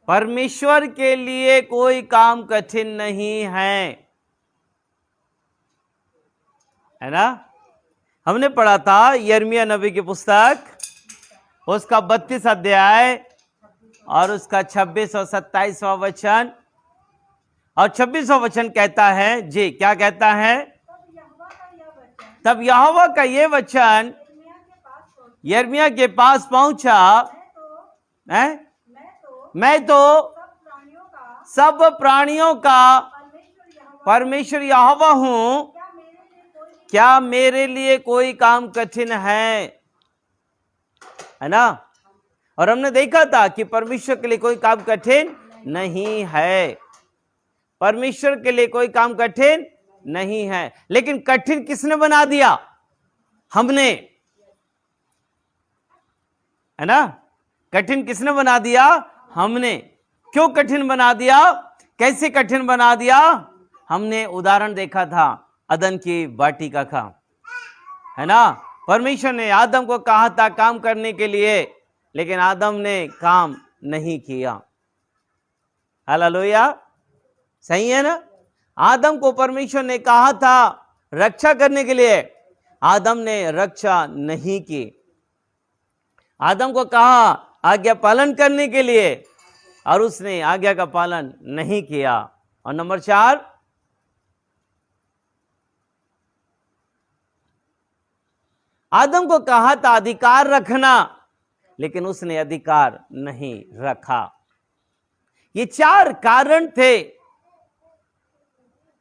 परमेश्वर के लिए कोई काम कठिन नहीं है ना। हमने पढ़ा था यिर्मयाह नबी की पुस्तक, उसका 32 अध्याय और उसका 26 और 27वां वचन। और 26वां वचन कहता है जी, क्या कहता है? तब यहोवा का ये वचन यिर्मयाह के पास पहुंचा, मैं तो सब प्राणियों का परमेश्वर यहोवा हूं, क्या मेरे लिए कोई काम कठिन है ना। और हमने देखा था कि परमेश्वर के लिए कोई काम कठिन नहीं है, परमेश्वर के लिए कोई काम कठिन नहीं है। लेकिन कठिन किसने बना दिया? हमने, है ना। कठिन किसने बना दिया? हमने। क्यों कठिन बना दिया? कैसे कठिन बना दिया? हमने उदाहरण देखा था अदन की वाटिका का, है ना। परमेश्वर ने आदम को कहा था काम करने के लिए, लेकिन आदम ने काम नहीं किया। हालेलुया, सही है ना। आदम को परमेश्वर ने कहा था रक्षा करने के लिए, आदम ने रक्षा नहीं की। आदम को कहा आज्ञा पालन करने के लिए, और उसने आज्ञा का पालन नहीं किया। और नंबर 4, आदम को कहा था अधिकार रखना, लेकिन उसने अधिकार नहीं रखा। ये 4 कारण थे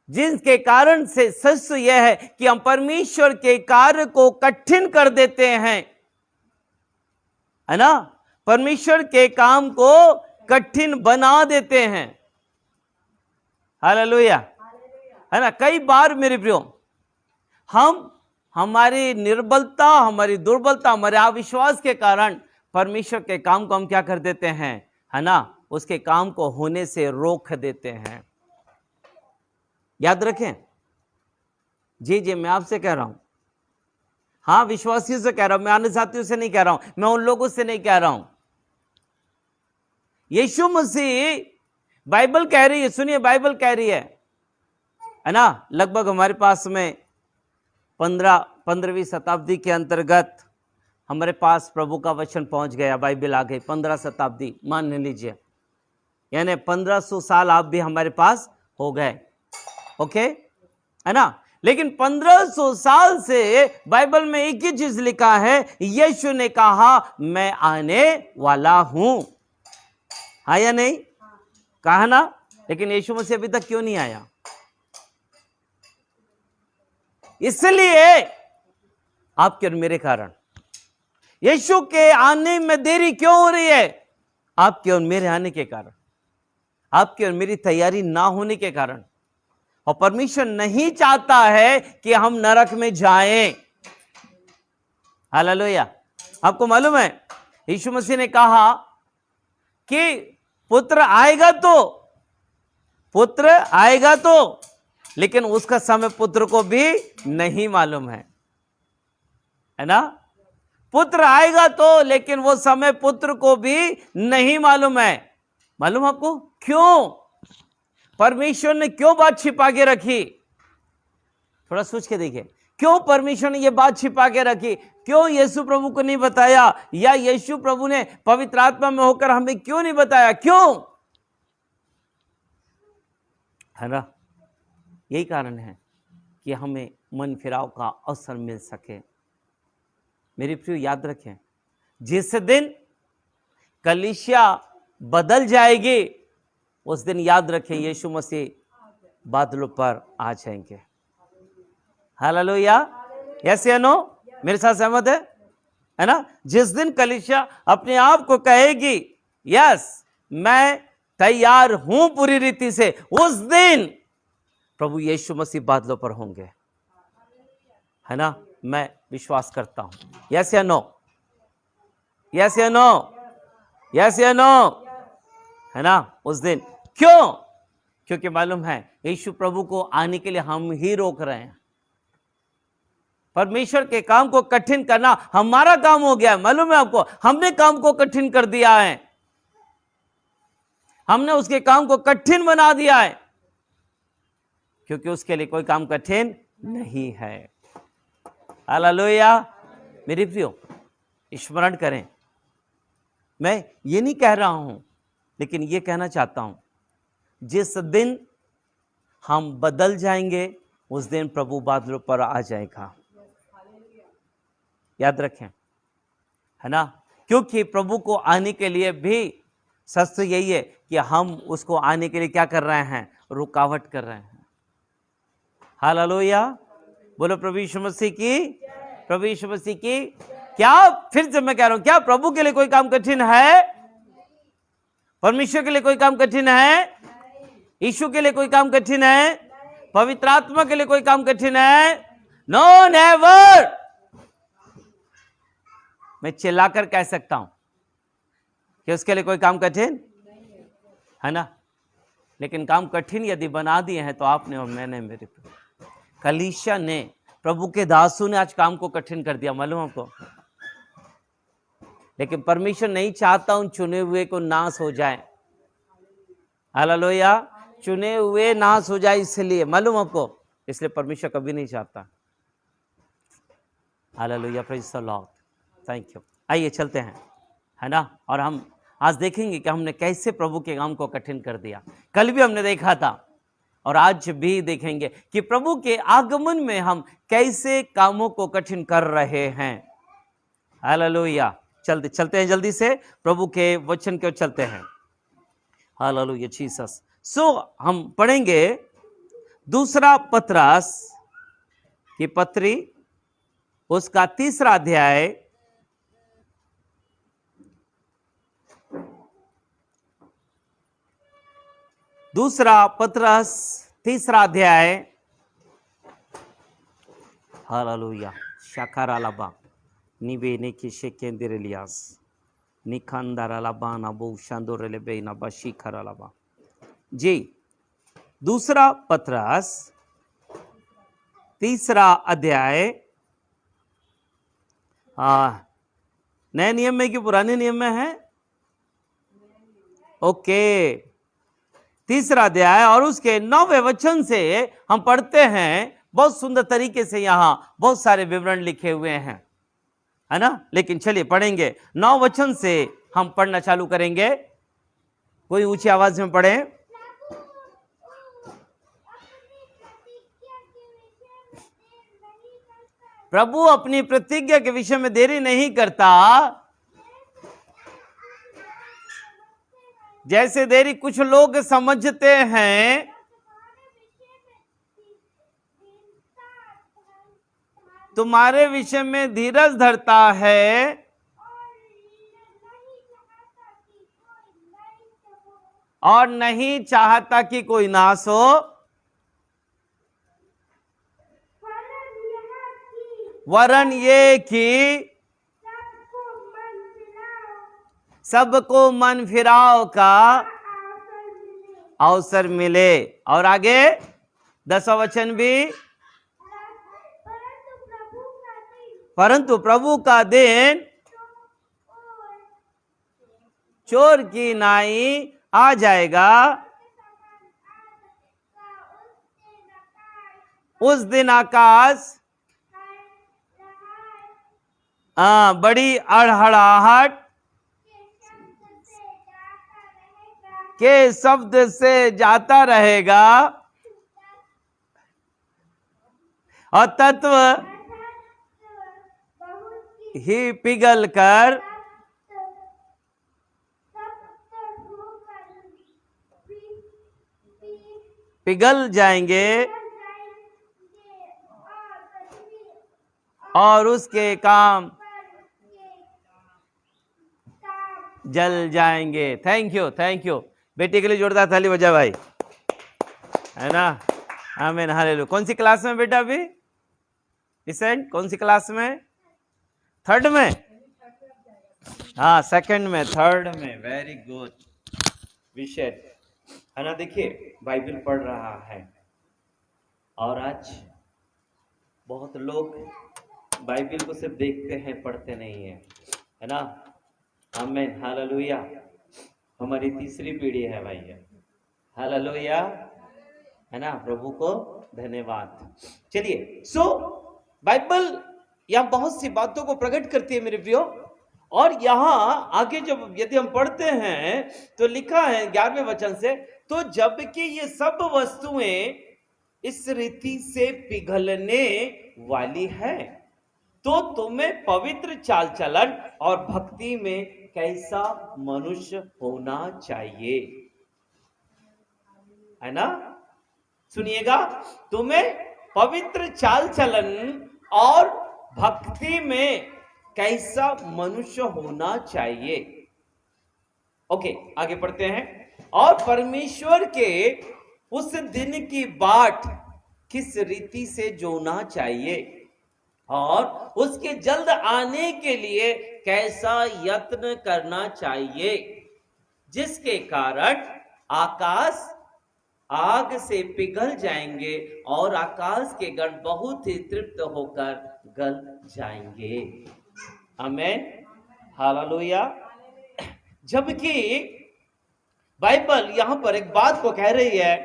जिनके कारण से सच यह है कि हम परमेश्वर के कार्य को कठिन कर देते हैं, है ना। परमेश्वर के काम को कठिन बना देते हैं। हालेलुया, है ना। कई बार मेरे प्रियो, हम हमारी निर्बलता, हमारी दुर्बलता, हमारे अविश्वास के कारण परमेश्वर के काम को हम क्या कर देते हैं, है ना, उसके काम को होने से रोक देते हैं। याद रखें जी जी, मैं आपसे कह रहा हूं, हाँ, विश्वासियों से कह रहा हूं, मैं अन्य साथियों से नहीं कह रहा हूं, मैं उन लोगों से नहीं कह रहा हूं। यीशु मसीह, बाइबल कह रही है, सुनिए, बाइबल कह रही है ना। लगभग हमारे पास में 15वीं शताब्दी के अंतर्गत हमारे पास प्रभु का वचन पहुंच गया, बाइबल आ गई। 15 शताब्दी मान लीजिए, यानी 1500 साल आप भी हमारे पास हो गए, ओके, है ना। लेकिन 1500 साल से बाइबल में एक ही चीज लिखा है, यीशु ने कहा मैं आने वाला हूं, हाँ या नहीं? कहा ना। लेकिन यीशु मसीह अभी तक क्यों नहीं आया? इसलिए आपके और मेरे कारण। यीशु के आने में देरी क्यों हो रही है? आपके और मेरे आने के कारण, आपकी और मेरी तैयारी ना होने के कारण। और परमेश्वर नहीं चाहता है कि हम नरक में जाएं। हालेलुया। आपको मालूम है यीशु मसीह ने कहा कि पुत्र आएगा तो, लेकिन उसका समय पुत्र को भी नहीं मालूम है ना। पुत्र आएगा तो, लेकिन वो समय पुत्र को भी नहीं मालूम है। मालूम आपको क्यों? परमेश्वर ने क्यों बात छिपा के रखी? थोड़ा सोच के देखिए, क्यों परमेश्वर ने ये बात छिपा के रखी? क्यों यीशु प्रभु को नहीं बताया, या यीशु प्रभु ने पवित्र आत्मा में होकर हमें क्यों नहीं बताया? क्यों? है ना, यही कारण है कि हमें मन फिराव का अवसर मिल सके। मेरे प्रिय, याद रखें, जिस दिन कलीसिया बदल जाएगी, उस दिन याद रखें यीशु मसीह बादलों पर आ जाएंगे। हालेलुया, यस या नो? मेरे साथ सहमत है ना? जिस दिन कलीसिया अपने आप को कहेगी यस मैं तैयार हूं पूरी रीति से, उस दिन प्रभु यीशु मसीह बादलों पर होंगे, है ना। मैं विश्वास करता हूं। यस या नो? यस या नो? यस या नो? है ना, उस दिन। क्यों? क्योंकि मालूम है यीशु प्रभु को आने के लिए हम ही रोक रहे हैं। परमेश्वर के काम को कठिन करना हमारा काम हो गया है। मालूम है आपको, हमने काम को कठिन कर दिया है। हमने उसके काम को कठिन बना दिया है, क्योंकि उसके लिए कोई काम कठिन नहीं है। हालेलुया। मेरे प्रियो, स्मरण करें, मैं ये नहीं कह रहा हूं, लेकिन ये कहना चाहता हूं, जिस दिन हम बदल जाएंगे उस दिन प्रभु बादलों पर आ जाएगा। याद रखें, है ना, क्योंकि प्रभु को आने के लिए भी सच तो यही है कि हम उसको आने के लिए क्या कर रहे हैं, रुकावट कर रहे हैं। हालेलुया। बोलो प्रभु यीशु मसीह की, प्रभु यीशु मसीह की। क्या, फिर से मैं कह रहा हूं, क्या प्रभु के लिए कोई काम कठिन है? परमेश्वर के लिए कोई काम कठिन है? यीशु के लिए कोई काम कठिन है? पवित्र आत्मा के लिए कोई काम कठिन है? No, never. मैं चिल्लाकर कह सकता हूं कि उसके लिए कोई काम कठिन है ना। लेकिन काम कठिन यदि बना दिए हैं तो आपने और मैंने, मेरे कलीसिया ने, प्रभु के दासों ने आज काम को कठिन कर दिया, मालूम आपको। लेकिन परमेश्वर नहीं चाहता उन चुने हुए को नाश हो जाए। हालेलुया। चुने हुए नाश हो जाए, इसलिए, मालूम आपको, इसलिए परमेश्वर कभी नहीं चाहता। Hallelujah, praise the Lord, thank you. आइए चलते हैं, है ना, और हम आज देखेंगे कि हमने कैसे प्रभु के काम को कठिन कर दिया। कल भी हमने देखा था और आज भी देखेंगे कि प्रभु के आगमन में हम कैसे कामों को कठिन कर रहे हैं। हालेलुया। चलते हैं जल्दी से प्रभु के वचन की ओर चलते हैं। Hallelujah Jesus. सो हम पढ़ेंगे दूसरा पतरस की पत्री, उसका 3 अध्याय, दूसरा पतरस 3 अध्याय। हालेलुया। शाकारालाबा निबे ने किसे केंद्रलियास निखंदारालाबा ना बो शांदोरेलेबे ना बशी खरालाबा जी। दूसरा पतरस 3 अध्याय, नए नियम में कि पुराने नियम में है? ओके, 3 अध्याय और उसके 9वें वचन से हम पढ़ते हैं। बहुत सुंदर तरीके से यहां बहुत सारे विवरण लिखे हुए हैं, है ना। लेकिन चलिए पढ़ेंगे, 9 वचन से हम पढ़ना चालू करेंगे। कोई ऊंची आवाज में पढ़े। प्रभु अपनी प्रतिज्ञा के विषय में देरी नहीं करता, जैसे देरी कुछ लोग समझते हैं, तुम्हारे विषय में धीरज धरता है और नहीं चाहता कि कोई नाश हो, वरन ये कि सबको मन फिराव का अवसर मिले। और आगे 10वां वचन भी, परंतु प्रभु का दिन चोर की नाई आ जाएगा, उस दिन आकाश बड़ी अड़हड़ाहट के शब्द से जाता रहेगा और तत्व ही पिघल कर पिघल जाएंगे और उसके काम जल जाएंगे। Thank you, thank you. बेटे के लिए जोरदार ताली बजा भाई, है ना। आमीन, हालेलुया। कौन सी क्लास में बेटा अभी? रिसेंट कौन सी क्लास में? 3rd में? हाँ, 2nd में, 3rd में। वेरी गुड विषय, है ना। देखिए बाइबल पढ़ रहा है और आज बहुत लोग बाइबल को सिर्फ देखते हैं, पढ़ते नहीं है, है ना। आमीन, हालेलुया। हमारी तीसरी पीढ़ी है भाई है। हालेलुया, है ना। प्रभु को धन्यवाद। चलिए, बाइबल यहाँ बहुत सी बातों को प्रकट करती है मेरे प्रियो। और यहाँ आगे जब यदि हम पढ़ते हैं तो लिखा है 11वें वचन से, तो जबकि ये सब वस्तुएं इस रीति से पिघलने वाली है, तो तुम्हें पवित्र चाल चलन और भक्ति में कैसा मनुष्य होना चाहिए, है ना। सुनिएगा, तुम्हें पवित्र चाल चलन और भक्ति में कैसा मनुष्य होना चाहिए। ओके, आगे पढ़ते हैं। और परमेश्वर के उस दिन की बाट किस रीति से जोना चाहिए और उसके जल्द आने के लिए कैसा यत्न करना चाहिए, जिसके कारण आकाश आग से पिघल जाएंगे और आकाश के गण बहुत ही तृप्त होकर गल जाएंगे। आमेन, हालेलुया। जबकि बाइबल यहां पर एक बात को कह रही है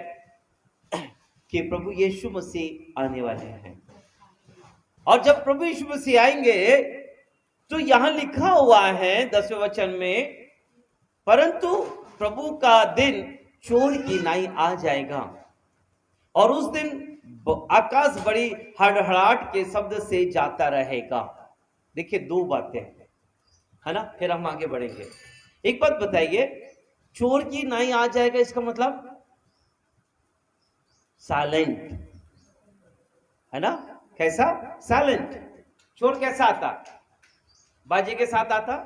कि प्रभु यीशु मसीह आने वाले हैं, और जब प्रभु यीशु मसीह आएंगे तो यहां लिखा हुआ है 10वें वचन में, परंतु प्रभु का दिन चोर की नाई आ जाएगा और उस दिन आकाश बड़ी हड़हड़ाहट के शब्द से जाता रहेगा। देखिए, दो बातें, है ना, फिर हम आगे बढ़ेंगे। एक बात बताइए, चोर की नाई आ जाएगा, इसका मतलब साइलेंट, है ना। कैसा? साइलेंट। चोर कैसा आता? बाजे के साथ आता,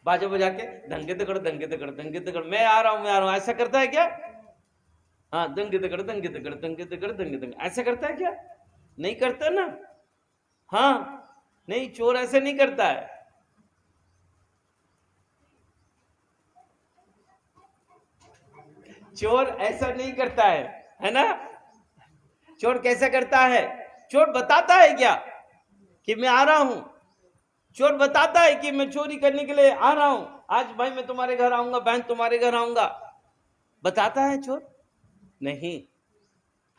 बाजा बजा के दंगे दगड़ दंगे दगड़ दंगे दगड़, मैं आ रहा हूं मैं आ रहा हूं, ऐसा करता है क्या? हाँ, दंगे दगड़ दंगे दगड़ दंगे दगड़ दंगे दंगे, ऐसा करता है क्या? नहीं करता ना। हाँ, नहीं, चोर ऐसे नहीं करता है। चोर ऐसा नहीं करता है ना। चोर कैसा करता है? चोर बताता है क्या कि मैं आ रहा हूं? चोर बताता है कि मैं चोरी करने के लिए आ रहा हूं, आज भाई मैं तुम्हारे घर आऊंगा, बहन तुम्हारे घर आऊंगा, बताता है चोर? नहीं,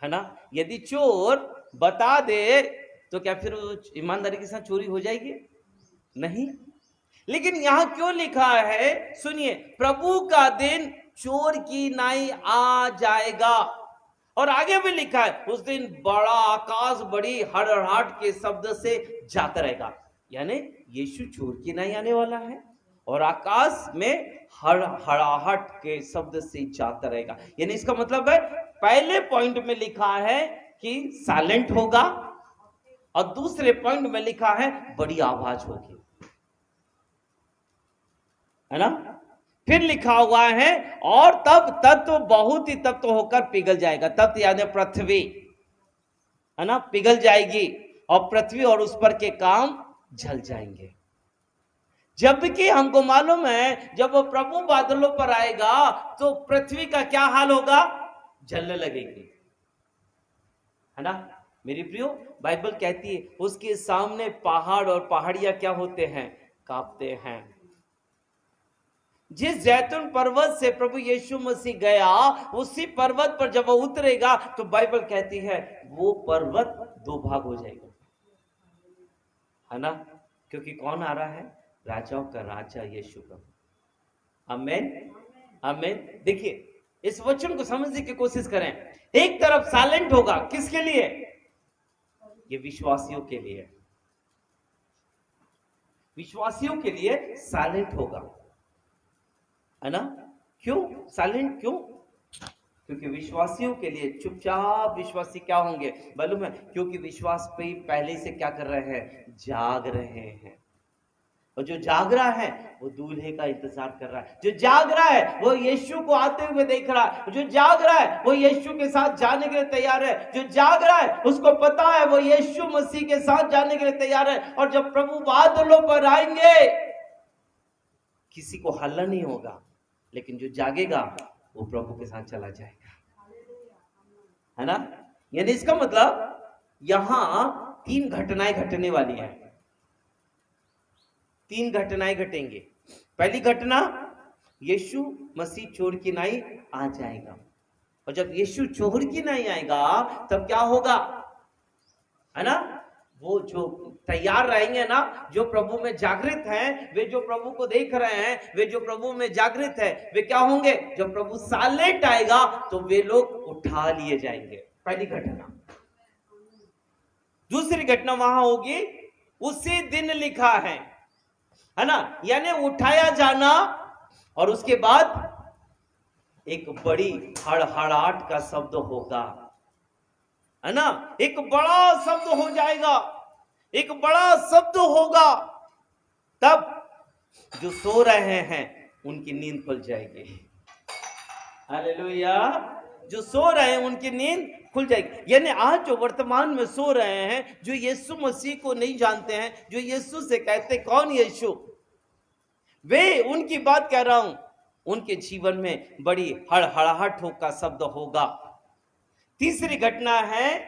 है ना। यदि चोर बता दे तो क्या फिर ईमानदारी के साथ चोरी हो जाएगी? नहीं। लेकिन यहां क्यों लिखा है? सुनिए, प्रभु का दिन चोर की नाई आ जाएगा, और आगे भी लिखा है उस दिन बड़ा आकाश बड़ी हड़हड़ाहट के शब्द से जाता रहेगा। यानी यीशु चोर की नाई आने वाला है और आकाश में हड़हड़ाहट के शब्द से जाता रहेगा। यानी इसका मतलब है, पहले पॉइंट में लिखा है कि साइलेंट होगा, और दूसरे पॉइंट में लिखा है बड़ी आवाज होगी, है ना। फिर लिखा हुआ है और तब तत्व बहुत ही तत्व होकर पिघल जाएगा। तत्व यानी पृथ्वी, है ना, पिघल जाएगी और पृथ्वी और उस पर के काम जल जाएंगे। जबकि हमको मालूम है जब वो प्रभु बादलों पर आएगा तो पृथ्वी का क्या हाल होगा? जलने लगेगी, है ना। मेरी प्रियो, बाइबल कहती है उसके सामने पहाड़ और पहाड़ियां क्या होते हैं? कांपते हैं। जिस जैतून पर्वत से प्रभु यीशु मसीह गया, उसी पर्वत पर जब वो उतरेगा तो बाइबल कहती है वो पर्वत दो भाग हो जाएगा, है ना। क्योंकि कौन आ रहा है? राजाओं का राजा यीशु प्रभु। आमीन, आमीन। देखिए, इस वचन को समझने की कोशिश करें। एक तरफ साइलेंट होगा, किसके लिए? ये विश्वासियों के लिए, विश्वासियों के लिए साइलेंट होगा, है ना। क्यों साइलेंट? क्यों? क्योंकि विश्वासियों के लिए चुपचाप विश्वासी क्या होंगे मालूम है? क्योंकि विश्वास पे पहले से क्या कर रहे हैं? जाग रहे हैं। और जो जाग रहा है वो दूल्हे का इंतजार कर रहा है। जो जाग रहा है वो यीशु को आते हुए देख रहा है। जो जाग रहा है वो यीशु के साथ जाने के लिए तैयार है। जो जाग रहा है उसको पता है वो यीशु मसीह के साथ जाने के लिए तैयार है। और जब प्रभु बादलों पर आएंगे किसी को हल्ला नहीं होगा, लेकिन जो जागेगा वो प्रभु के साथ चला जाएगा, है ना। यानी इसका मतलब यहां 3 घटनाएं घटने वाली हैं। 3 घटनाएं घटेंगी। पहली घटना, यीशु मसीह चोर की नाई आ जाएगा। और जब यीशु चोर की नाई आएगा तब क्या होगा, है ना? वो जो तैयार रहेंगे ना, जो प्रभु में जागृत हैं, वे जो प्रभु को देख रहे हैं, वे जो प्रभु में जागृत है, वे क्या होंगे? जब प्रभु सालेट आएगा तो वे लोग उठा लिए जाएंगे। पहली घटना। दूसरी घटना वहां होगी, उसी दिन लिखा है ना, यानी उठाया जाना, और उसके बाद एक बड़ी हड़हड़ाहट का शब्द होगा, है ना? एक बड़ा शब्द हो जाएगा, एक बड़ा शब्द होगा। तब जो सो रहे हैं उनकी नींद खुल जाएगी। हालेलुया। जो सो रहे हैं उनकी नींद खुल जाएगी। यानी आज जो वर्तमान में सो रहे हैं, जो यीशु मसीह को नहीं जानते हैं, जो यीशु से कहते कौन यीशु, वे, उनकी बात कह रहा हूं, उनके जीवन में बड़ी हड़हड़ाहट का शब्द होगा। तीसरी घटना है,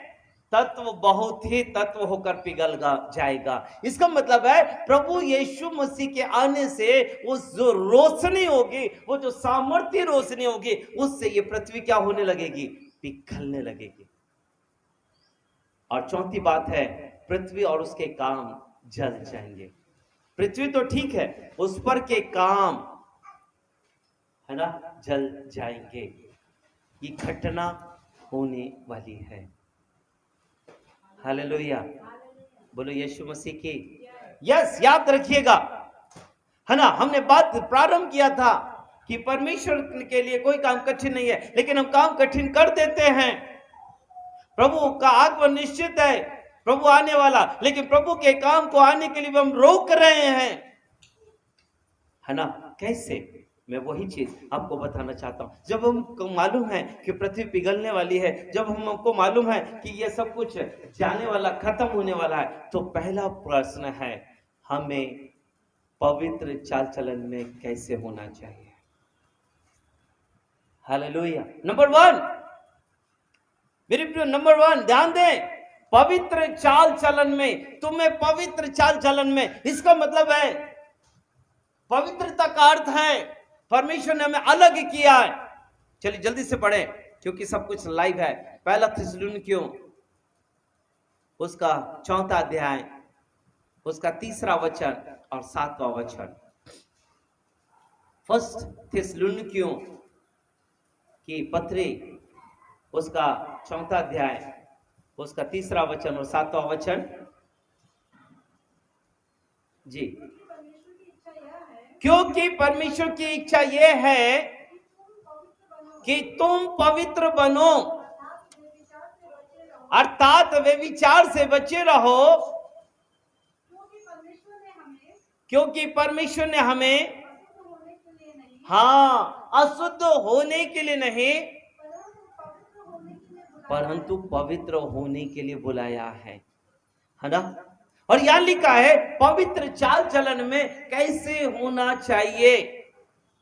तत्व बहुत ही तत्व होकर पिघल जाएगा। इसका मतलब है प्रभु यीशु मसीह के आने से वो जो रोशनी होगी, वो जो सामर्थ्य रोशनी होगी, उससे ये पृथ्वी क्या होने लगेगी? पिघलने लगेगी। और चौथी बात है, पृथ्वी और उसके काम जल जाएंगे। पृथ्वी तो ठीक है, उस पर के काम, है ना, जल जाएंगे। ये घटना होने वाली है। हालेलुया। बोलो यीशु मसीह की। यस, याद रखिएगा, है ना, हमने बात प्रारंभ किया था कि परमेश्वर के लिए कोई काम कठिन नहीं है, लेकिन हम काम कठिन कर देते हैं। प्रभु का आगमन निश्चित है, प्रभु आने वाला, लेकिन प्रभु के काम को आने के लिए हम रोक रहे हैं, है ना? कैसे? मैं वही चीज आपको बताना चाहता हूं। जब हमको मालूम है कि पृथ्वी पिघलने वाली है, जब हमको मालूम है कि ये सब कुछ जाने वाला, खत्म होने वाला है, तो पहला प्रश्न है, हमें पवित्र चाल चलन में कैसे होना चाहिए? हालेलुया। नंबर 1, मेरे प्रिय, नंबर 1 ध्यान दें, पवित्र चाल चलन में, तुम्हें पवित्र चाल चलन में, इसका मतलब है पवित्रता का अर्थ है परमेश्वर ने हमें अलग किया है। चलिए जल्दी से पढ़ें, क्योंकि सब कुछ लाइव है। पहला थिस्सलुनीकियों उसका 4वां अध्याय, उसका 3रा वचन और 7वां वचन। फर्स्ट थिस्सलुनीकियों की पत्री, उसका 4वां अध्याय, उसका 3रा वचन और 7वां वचन। जी, क्योंकि परमेश्वर की इच्छा यह है कि तुम पवित्र बनो, अर्थात वे विचार से बचे रहो, क्योंकि परमेश्वर ने हमें, हाँ, अशुद्ध होने के लिए नहीं, परंतु पवित्र होने के लिए बुलाया है ना? और यहां लिखा है पवित्र चाल चलन में कैसे होना चाहिए।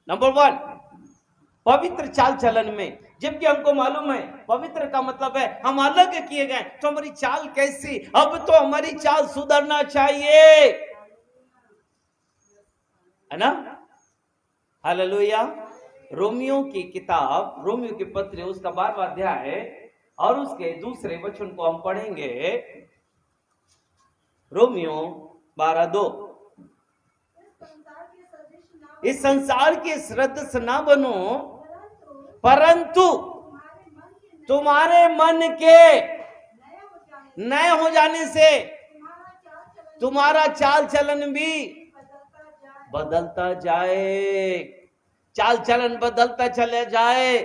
नंबर 1, पवित्र चाल चलन में, जबकि हमको मालूम है पवित्र का मतलब है हम अलग किए गए, तो हमारी चाल कैसी? अब तो हमारी चाल सुधरना चाहिए, है ना? हालेलुया। रोमियो की किताब, रोमियो की पत्री, उसका 12वां अध्याय है और उसके 2 वचन को हम पढ़ेंगे। रोमियो 12:2। इस संसार के सदृश ना बनो, परंतु तुम्हारे मन के नए हो जाने से तुम्हारा चाल चलन भी बदलता जाए। चाल चलन बदलता चले जाए,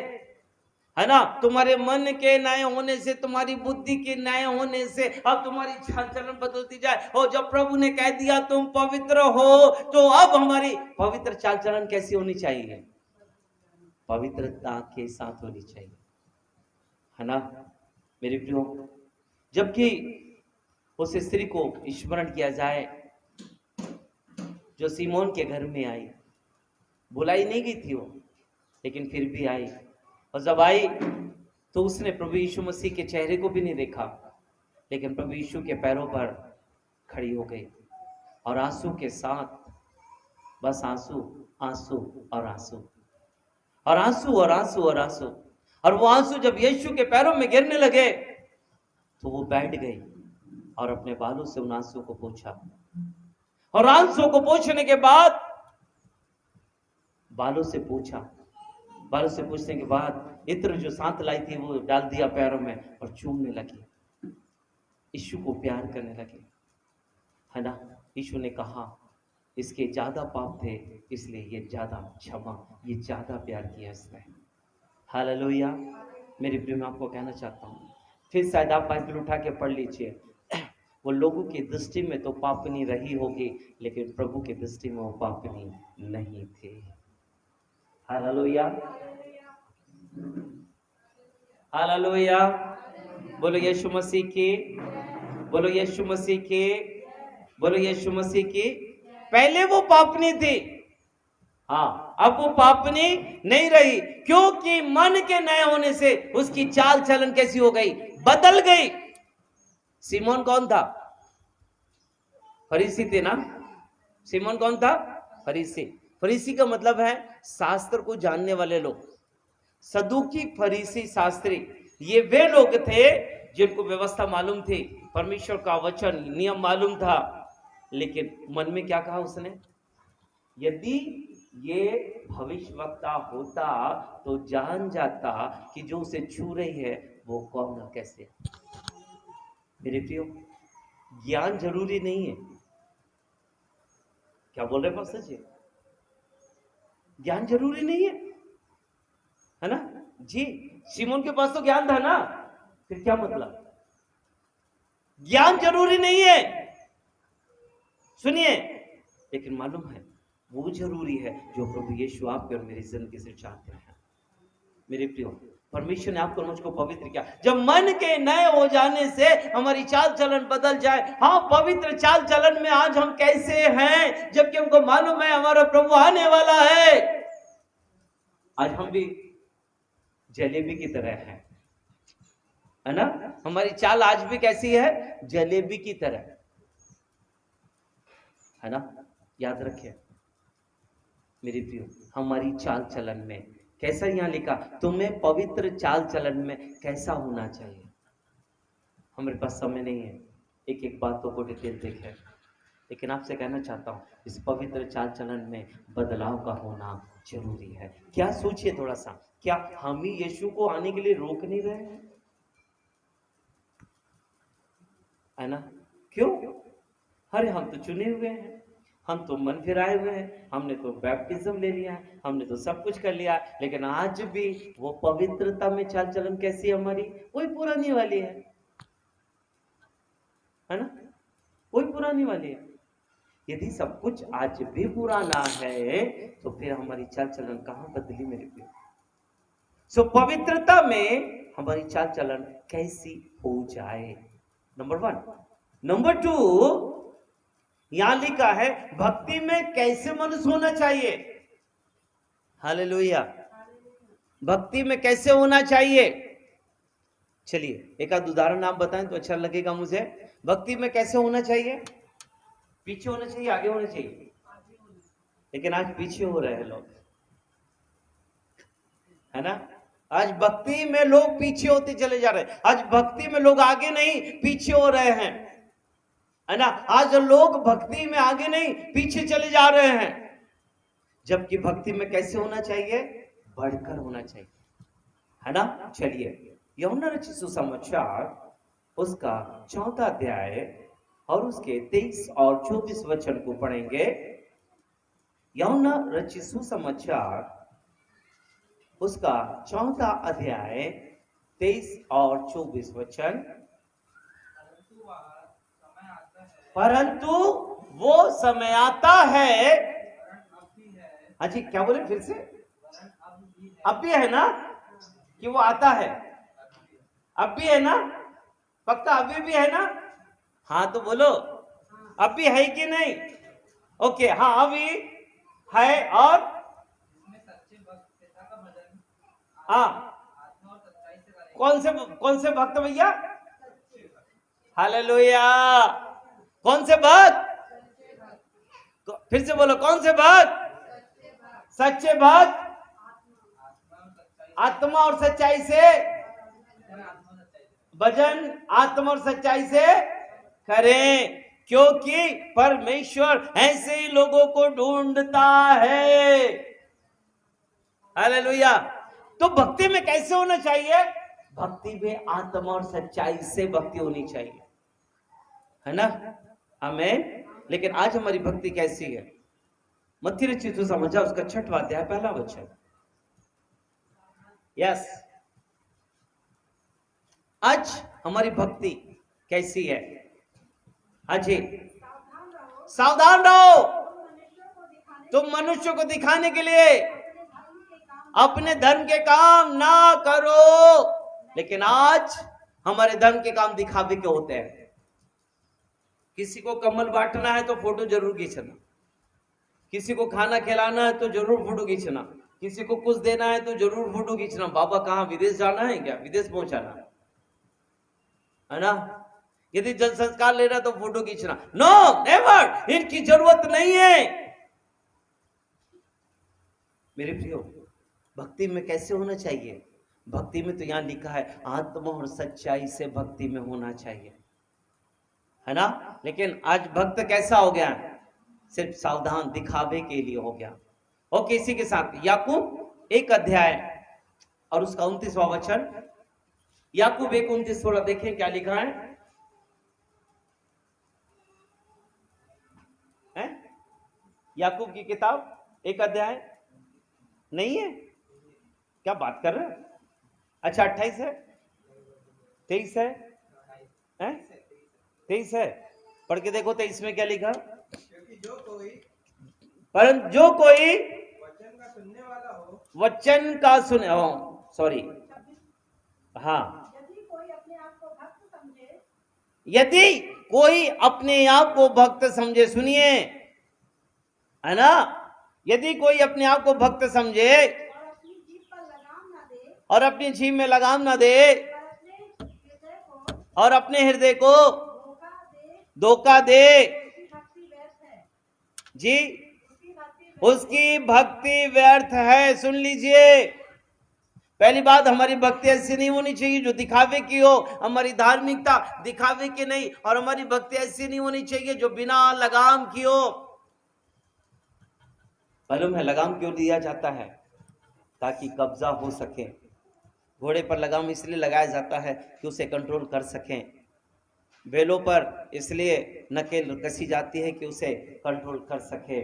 है ना? तुम्हारे मन के नए होने से, तुम्हारी बुद्धि के नए होने से अब तुम्हारी चाल चलन बदलती जाए। और जब प्रभु ने कह दिया तुम पवित्र हो, तो अब हमारी पवित्र चाल चलन कैसी होनी चाहिए? पवित्रता के साथ होनी चाहिए, है ना मेरे प्रियो? जबकि उस स्त्री को स्मरण किया जाए जो सीमोन के घर में आई, बुलाई नहीं गई थी वो, लेकिन फिर भी आई। और जब आई तो उसने प्रभु यीशु मसीह के चेहरे को भी नहीं देखा, लेकिन प्रभु यीशु के पैरों पर खड़ी हो गई और आंसू के साथ, बस आंसू आंसू और आंसू और आंसू और आंसू और आंसू, और वो आंसू जब यीशु के पैरों में गिरने लगे तो वो बैठ गई और अपने बालों से उन आंसू को पोंछा, और आंसू को पोंछने के बाद बालों से पूछा, बालों से पूछने के बाद इत्र जो साथ लाई थी वो डाल दिया पैरों में और चूमने लगी, यीशु को प्यार करने लगे, है ना। यीशु ने कहा इसके ज्यादा पाप थे इसलिए ये ज्यादा क्षमा, ये ज्यादा प्यार किया इसने। हालेलुया। मेरे प्रिय में आपको कहना चाहता हूँ, फिर शायद आप बाइबल उठा के पढ़ लीजिए, वो लोगों की दृष्टि में तो पापनी रही होगी लेकिन प्रभु की दृष्टि में वो पापनी नहीं थे। Hallelujah, hallelujah. बोलो यीशु मसीह की, बोलो यीशु मसीह की, बोलो यीशु मसीह की। पहले वो पापनी थी, हाँ, अब वो पापनी नहीं रही, क्योंकि मन के नए होने से उसकी चाल चलन कैसी हो गई, बदल गई। सिमोन कौन था? फरीसी थे ना। सिमोन कौन था? फरीसी। फरीसी का मतलब है शास्त्र को जानने वाले लोग। सदूकी, फरीसी, शास्त्री, ये वे लोग थे जिनको व्यवस्था मालूम थी, परमेश्वर का वचन, नियम मालूम था, लेकिन मन में क्या कहा उसने, यदि ये भविष्यवक्ता होता तो जान जाता कि जो उसे छू रही है वो कौन है, कैसे। मेरे प्रियो, ज्ञान जरूरी नहीं है। क्या बोल रहे पास्टर जी? ज्ञान जरूरी नहीं है ना जी। सिमोन के पास तो ज्ञान था ना, फिर क्या मतलब? ज्ञान जरूरी नहीं है, सुनिए, लेकिन मालूम है वो जरूरी है जो प्रभु यीशु आपके और मेरी जिंदगी से चाहते हैं। मेरे प्रियो, परमेश्वर ने आपको मुझको पवित्र किया। जब मन के नए हो जाने से हमारी चाल चलन बदल जाए, हाँ, पवित्र चाल चलन में आज हम कैसे हैं, जबकि हमको मालूम है हमारा प्रभु आने वाला है। आज हम भी जलेबी की तरह है ना। हमारी चाल आज भी कैसी है? जलेबी की तरह, है ना। याद रखिए मेरे प्रियो, हमारी चाल चलन में कैसा, यहां लिखा तुम्हें पवित्र चाल चलन में कैसा होना चाहिए। हमारे पास समय नहीं है एक एक बातों को डिटेल देखें, लेकिन आपसे कहना चाहता हूं इस पवित्र चाल चलन में बदलाव का होना जरूरी है। क्या सोचिए थोड़ा सा, क्या हम ही यीशु को आने के लिए रोक नहीं रहे हैं, है ना? क्यों? अरे हम तो चुने हुए हैं, हम तो मन फिराए हुए हैं, हमने तो बैप्टिज्म ले लिया है, हमने तो सब कुछ कर लिया, लेकिन आज भी वो पवित्रता में चाल चलन कैसी है हमारी, वही पुरानी वाली है ना, वही पुरानी वाली है। यदि सब कुछ आज भी पुराना है तो फिर हमारी चाल चलन कहां बदली मेरे प्रिय? सो पवित्रता में हमारी चाल चलन कैसी हो जाए, नंबर 1। नंबर 2, यहां लिखा है भक्ति में कैसे मनुष्य होना चाहिए। हालेलुया। भक्ति में कैसे होना चाहिए? चलिए एक आध उदाहरण आप बताएं तो अच्छा लगेगा मुझे। भक्ति में कैसे होना चाहिए? पीछे होना चाहिए, आगे होना चाहिए? लेकिन आज पीछे हो रहे हैं लोग, है ना। आज भक्ति में लोग पीछे होते चले जा रहे हैं। आज भक्ति में लोग आगे नहीं पीछे हो रहे हैं, है ना। आज लोग भक्ति में आगे नहीं पीछे चले जा रहे हैं, जबकि भक्ति में कैसे होना चाहिए? बढ़कर होना चाहिए, है ना। चलिए यूहन्ना रचित सुसमाचार उसका 4 अध्याय और उसके 23 और 24 वचन को पढ़ेंगे। यूहन्ना रचित सुसमाचार उसका 4 अध्याय 23 और 24 वचन। परंतु वो समय आता है, हाँ जी, क्या बोले फिर से? अब भी है ना कि वो आता है? अब भी है ना? पक्का अभी भी है ना? हाँ तो बोलो, अब भी है कि नहीं? ओके, हाँ अभी है। और हाँ, कौन से भक्त भैया? हालेलुया। कौन से भक्त? फिर से बोलो, कौन से भक्त? सच्चे भक्त आत्मा और सच्चाई से भजन आत्मा और सच्चाई से करें, क्योंकि परमेश्वर ऐसे ही लोगों को ढूंढता है। हालेलुया। तो भक्ति में कैसे होना चाहिए? भक्ति में आत्मा और सच्चाई से भक्ति होनी चाहिए, है ना? आमीन। लेकिन आज हमारी भक्ति कैसी है? मत्ती रचित सुसमाचार उसका 6वां अध्याय 1 वचन। यस, आज हमारी भक्ति कैसी है? अजी, सावधान रहो, तुम मनुष्य को दिखाने के लिए अपने धर्म के काम ना करो। लेकिन आज हमारे धर्म के काम दिखावे के होते हैं। किसी को कम्बल बांटना है तो फोटो जरूर खींचना, किसी को खाना खिलाना है तो जरूर फोटो खींचना, किसी को कुछ देना है तो जरूर फोटो खींचना। बाबा कहाँ, विदेश जाना है क्या? विदेश पहुंचाना है ना? यदि जल संस्कार ले रहा तो फोटो खींचना। नो, नेवर, इनकी जरूरत नहीं है। मेरे प्रियो, भक्ति में कैसे होना चाहिए? भक्ति में तो यहां लिखा है आत्मा और सच्चाई से भक्ति में होना चाहिए, है ना? लेकिन आज भक्त कैसा हो गया? सिर्फ सावधान, दिखावे के लिए हो गया। ओके, इसी के साथ याकूब 1 अध्याय और उसका 29वां वचन। याकूब 1:29 थोड़ा देखें क्या लिखा है? याकूब की किताब 1 अध्याय नहीं है? क्या बात कर रहे हैं? अच्छा, 28 है, 23 है, 23 है। पढ़ के देखो 23 में क्या लिखा? परंतु जो कोई वचन का सुनने वाला हो, वचन का सुने, सॉरी, हाँ, यदि कोई अपने आप को भक्त समझे, सुनिए, है ना? यदि कोई अपने आप को भक्त समझे और अपनी जीभ में लगाम ना दे और अपने हृदय को धोखा दे, जी, उसकी भक्ति व्यर्थ है। सुन लीजिए, पहली बात, हमारी भक्ति ऐसी नहीं होनी चाहिए जो दिखावे की हो। हमारी धार्मिकता दिखावे की नहीं, और हमारी भक्ति ऐसी नहीं होनी चाहिए जो बिना लगाम की हो। मालूम है लगाम क्यों दिया जाता है? ताकि कब्जा हो सके। घोड़े पर लगाम इसलिए लगाया जाता है कि उसे कंट्रोल कर सकें। बैलों पर इसलिए नकेल कसी जाती है कि उसे कंट्रोल कर सके,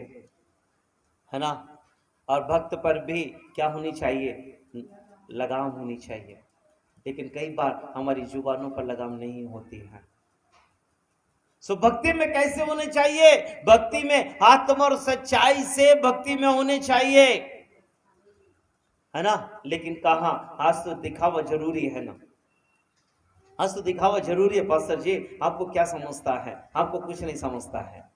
है ना? और भक्त पर भी क्या होनी चाहिए? लगाम होनी चाहिए। लेकिन कई बार हमारी जुबानों पर लगाम नहीं होती है। सो भक्ति में कैसे होने चाहिए? भक्ति में आत्मा और सच्चाई से भक्ति में होने चाहिए, है ना? लेकिन कहां? आज तो दिखावा जरूरी है ना? आज तो दिखावा जरूरी है। पास्टर जी, आपको क्या समझता है? आपको कुछ नहीं समझता है।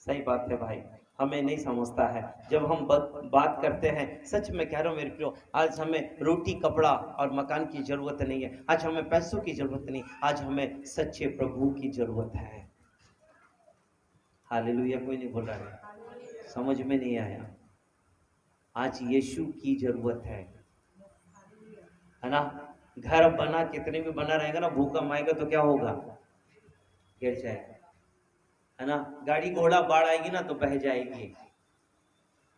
सही बात है भाई, हमें नहीं समझता है। जब हम बात करते हैं, सच में कह रहा हूं मेरे प्रियो, आज हमें रोटी, कपड़ा और मकान की जरूरत नहीं है। आज हमें पैसों की जरूरत नहीं, आज हमें सच्चे प्रभु की जरूरत है। हालेलुया। कोई नहीं बोल रहा है, समझ में नहीं आया? आज यीशु की जरूरत है ना? घर बना, कितने भी बना रहेगा ना, भूखा माएगा तो क्या होगा? गिर जाएगा, है ना? गाड़ी घोड़ा बाढ़ आएगी ना तो बह जाएगी,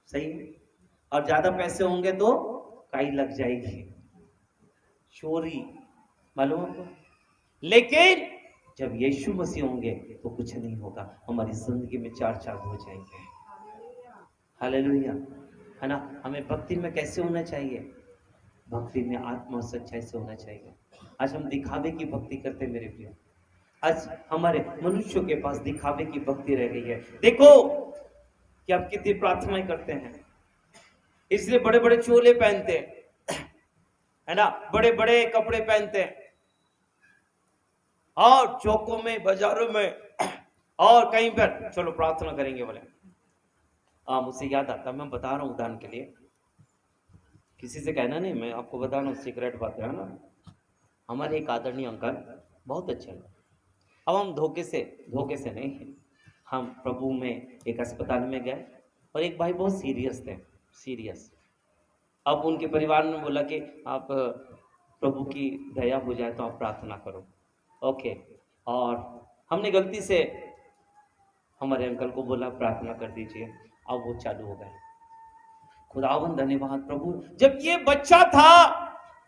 सही? और ज्यादा पैसे होंगे तो काई लग जाएगी, चोरी, मालूम आपको? लेकिन जब यीशु मसीह होंगे तो कुछ नहीं होगा। हमारी जिंदगी में चार चांद हो जाएंगे। हालेलुया, है ना? हमें भक्ति में कैसे होना चाहिए? भक्ति में आत्मा सच्चाई से होना चाहिए। आज हम दिखावे की भक्ति करते हैं मेरे प्रिय। आज हमारे मनुष्यों के पास दिखावे की भक्ति रह गई है। देखो कि आप कितनी प्रार्थनाएं करते हैं, इसलिए बड़े बड़े चोले पहनते हैं, है ना? बड़े बड़े कपड़े पहनते हैं और चौकों में, बाजारों में और कहीं पर चलो प्रार्थना करेंगे बोले। मुझसे याद आता, मैं बता रहा हूँ उदाहरण के लिए, किसी से कहना नहीं, मैं आपको बता रहा हूँ, सीक्रेट बात है ना। हमारे एक आदरणीय अंकल बहुत अच्छे हैं। अब हम धोखे से नहीं, हम प्रभु में एक अस्पताल में गए और एक भाई बहुत सीरियस थे, सीरियस। अब उनके परिवार ने बोला कि आप प्रभु की दया हो जाए तो आप प्रार्थना करो। ओके, और हमने गलती से हमारे अंकल को बोला प्रार्थना कर दीजिए, अब वो चालू हो गए। खुदावन धन्यवाद प्रभु, जब ये बच्चा था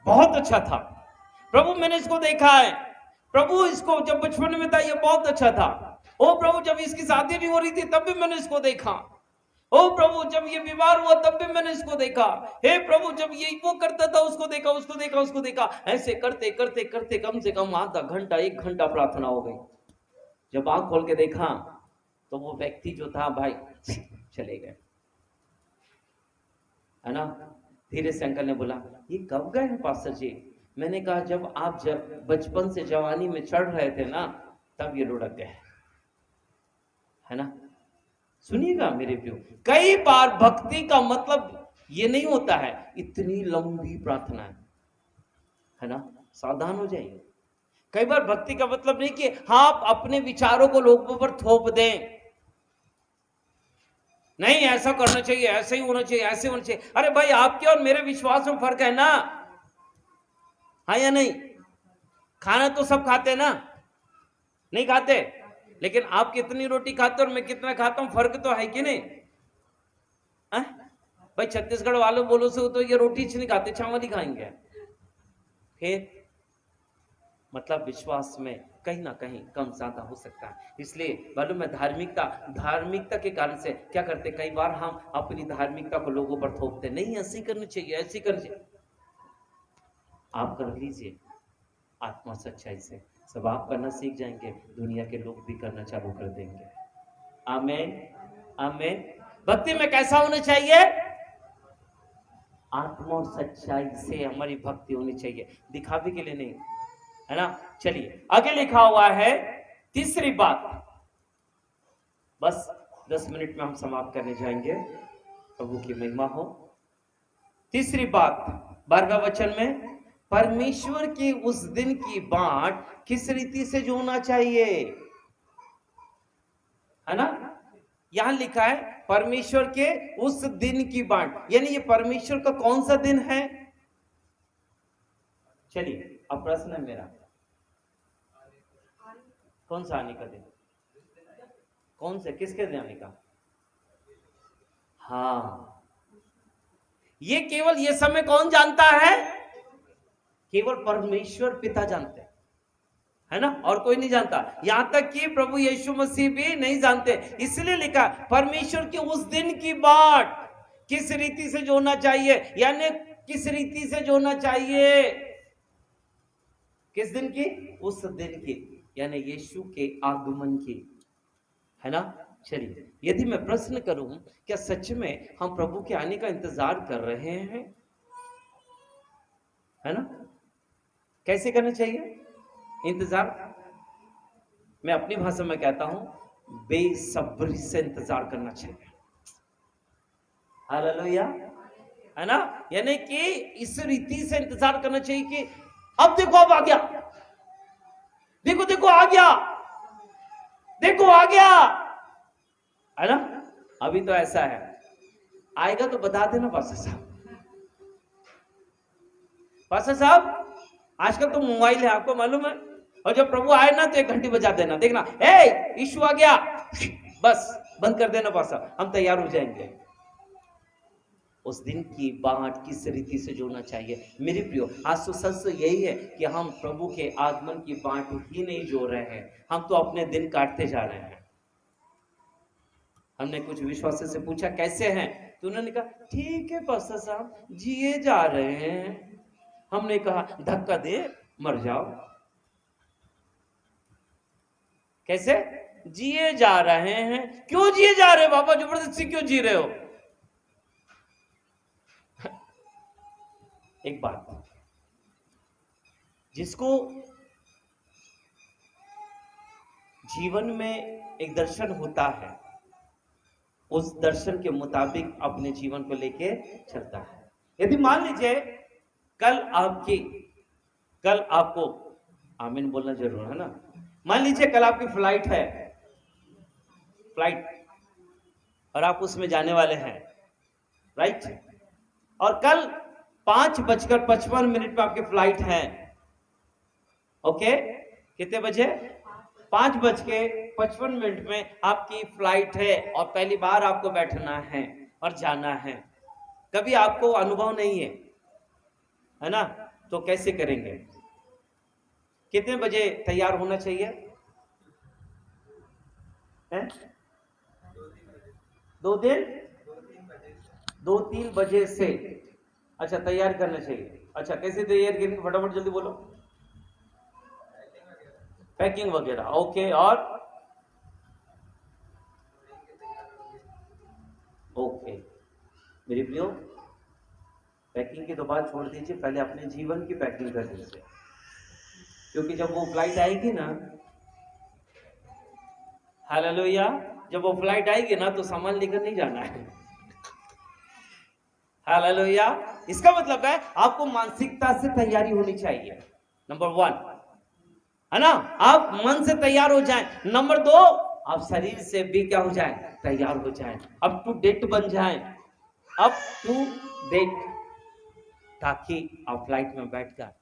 बहुत अच्छा था प्रभु, मैंने इसको देखा है प्रभु, इसको जब बचपन में था ये बहुत अच्छा था। ओ प्रभु, जब इसकी शादी नहीं हो रही थी तब भी मैंने इसको देखा। ओ प्रभु, जब ये बीमार हुआ तब भी मैंने इसको देखा। हे प्रभु, जब ये वो करता था उसको देखा, उसको देखा, उसको देखा। ऐसे करते करते करते कम से कम आधा घंटा 1 घंटा प्रार्थना हो गई। जब आंख खोल के देखा तो वो व्यक्ति जो था भाई चले गए, है ना। धीरे से अंकल ने बोला ये कब गए हैं पास्टर जी? मैंने कहा जब आप जब बचपन से जवानी में चढ़ रहे थे ना तब ये लुढ़क गए, है ना। सुनिएगा मेरे प्रियो, कई बार भक्ति का मतलब ये नहीं होता है इतनी लंबी प्रार्थना है ना, सावधान हो जाइए। कई बार भक्ति का मतलब नहीं कि हाँ आप अपने विचारों को लोगों पर थोप दें, नहीं ऐसा करना चाहिए, ऐसे ही होना चाहिए, ऐसे होना चाहिए। अरे भाई, आपके और मेरे विश्वास में फर्क है ना, हाँ या नहीं? खाना तो सब खाते ना, नहीं खाते? लेकिन आप कितनी रोटी खाते और मैं कितना खाता हूं, फर्क तो है कि नहीं? भाई छत्तीसगढ़ वालों बोलो से तो ये रोटी नहीं खाते, चावल ही खाएंगे। फिर मतलब विश्वास में कहीं ना कहीं कम ज्यादा हो सकता है। इसलिए मालूम है, धार्मिकता के कारण से क्या करते, कई बार हम अपनी धार्मिकता को लोगों पर थोपते, नहीं ऐसी करनी चाहिए, ऐसी करनी चाहिए। आप कर लीजिए आत्मा सच्चाई से, सब आप करना सीख जाएंगे, दुनिया के लोग भी करना चालू कर देंगे। आमीन, आमीन। भक्ति में कैसा होना चाहिए? आत्मा और सच्चाई से हमारी भक्ति होनी चाहिए, दिखावे के लिए नहीं, है ना। चलिए आगे लिखा हुआ है तीसरी बात, बस 10 मिनट में हम समाप्त करने जाएंगे, प्रभु की महिमा हो। तीसरी बात 12वें वचन में, परमेश्वर की उस दिन की बात किस रीति से जो होना चाहिए, है ना। यहां लिखा है परमेश्वर के उस दिन की बात, यानी ये परमेश्वर का कौन सा दिन है? चलिए अब प्रश्न है मेरा, कौन सा आने का दिन? कौन से, किसके दिन आने का? हाँ, ये केवल ये समय कौन जानता है? केवल परमेश्वर पिता जानते हैं, है ना, और कोई नहीं जानता। यहां तक कि प्रभु यीशु मसीह भी नहीं जानते। इसलिए लिखा परमेश्वर के उस दिन की बात किस रीति से जो होना चाहिए, यानी किस रीति से जो होना चाहिए, किस दिन की? उस दिन की, यानी यीशु के आगमन की, है ना। चलिए, यदि मैं प्रश्न करूं, क्या सच में हम प्रभु के आने का इंतजार कर रहे हैं, है ना? कैसे करना चाहिए इंतजार? मैं अपनी भाषा में कहता हूं, बेसब्री से इंतजार करना चाहिए। हालेलुया, है ना। यानी कि इस रीति से इंतजार करना चाहिए कि अब देखो, अब आ गया, देखो देखो आ गया, देखो आ गया, है ना। अभी तो ऐसा है, आएगा तो बता देना पास्टर साहब। पास्टर साहब आजकल तो मोबाइल है, आपको मालूम है, और जब प्रभु आए ना तो 1 घंटी बजा देना, देखना ए यीशु आ गया, बस बंद कर देना पास्टर, हम तैयार हो जाएंगे। उस दिन की बात किस रीति से जोड़ना चाहिए मेरे प्रियो? आज तो सच तो यही है कि हम प्रभु के आगमन की बात ही नहीं जोड़ रहे हैं, हम तो अपने दिन काटते जा रहे हैं। हमने कुछ विश्वासी से पूछा कैसे हैं, तो उन्होंने कहा ठीक है पास्टर साहब, जिए जा रहे हैं। हमने कहा धक्का दे मर जाओ। कैसे जिए जा रहे हैं? क्यों जिए जा रहे हो बाबा, जबरदस्ती क्यों जी रहे हो? एक बात, जिसको जीवन में एक दर्शन होता है, उस दर्शन के मुताबिक अपने जीवन को लेके चलता है। यदि मान लीजिए कल आपको, आमीन बोलना जरूर है ना, मान लीजिए कल आपकी फ्लाइट है, फ्लाइट और आप उसमें जाने वाले हैं, राइट। और कल 5:55 पे आपकी फ्लाइट है। ओके, कितने बजे? 5:55 में आपकी फ्लाइट है और पहली बार आपको बैठना है और जाना है। कभी आपको अनुभव नहीं है ना, तो कैसे करेंगे? कितने बजे तैयार होना चाहिए है? 2-3 बजे से अच्छा तैयार करना चाहिए। अच्छा, कैसे तैयार करेंगे? फटाफट जल्दी बोलो। पैकिंग वगैरह, ओके। और ओके मेरी प्रियो, पैकिंग की तो बात छोड़ दीजिए, पहले अपने जीवन की पैकिंग कर दीजिए, क्योंकि जब वो फ्लाइट आएगी ना, हालेलुया, जब वो फ्लाइट आएगी ना तो सामान लेकर नहीं जाना है। हालेलुया, इसका मतलब है आपको मानसिकता से तैयारी होनी चाहिए, नंबर 1, है ना। आप मन से तैयार हो जाएं। नंबर 2, आप शरीर से भी क्या हो जाएं? तैयार हो जाएं, अप टू डेट बन जाएं, अप टू डेट, ताकि आप फ्लाइट में बैठकर,